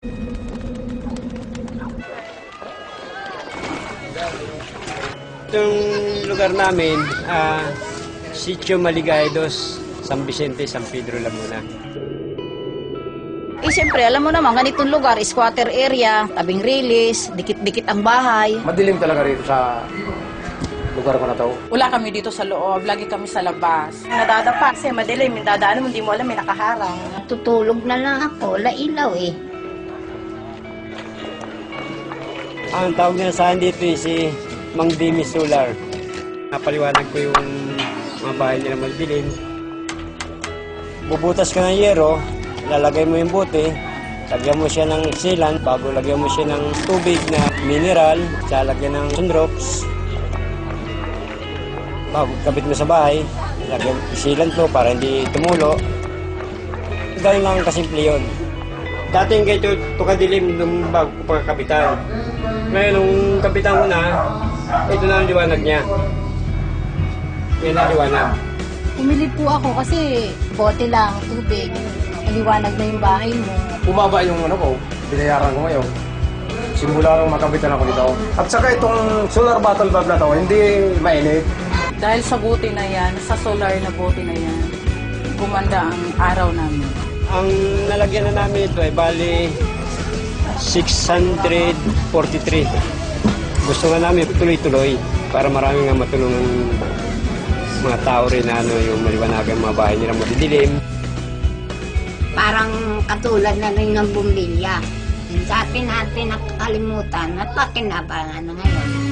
Itong lugar namin, Sitio Maligaya 2, San Vicente, San Pedro, Lamuna. Siyempre, alam mo naman, ganitong lugar, squatter area, tabing release, dikit-dikit ang bahay. Madilim talaga rito sa lugar ko na to. Wala kami dito sa loob, lagi kami sa labas. Nadadapa kasi madilim, yung dadaan mo, hindi mo alam, may nakaharang. Tutulog na lang ako, wala ilaw eh. Ang tawag nila sa akin dito si Mang Dimi Solar. Napaliwanag ko yung mga bahay nila madilim. Bubutas ka ng yero, lalagay mo yung bote, lagyan mo siya ng sealant, bago lagyan mo siya ng tubig na mineral, lagyan ng sunrocks. Bago kabit mo sa bahay, lagyan sealant mo para hindi tumulo. Ganun lang kasimple yun. Dati yung ganito, tukadilim nung bago ko pagkapitan. Ngayon, nung kapitan ko na, ito na ang liwanag niya. Yan ang liwanag. Pumili po ako kasi bote lang, tubig. Maliwanag na yung bahay mo. Bumaba yung ano ko, binayaran ko ngayon. Simula nung makabitan ako dito. At saka itong solar bottle valve na to, hindi mainit. Dahil sa buti na yan, sa solar na buti na yan, gumanda ang araw namin. Ang nalagyan na namin ito ay bali 643. Gusto nga namin tuloy-tuloy para marami nga matulungan mga tao rin na yung maliwanagan mga bahay nila madidilim. Parang katulad na rin ng bumbilya. Dati natin nakakalimutan at pakinabangan na ngayon.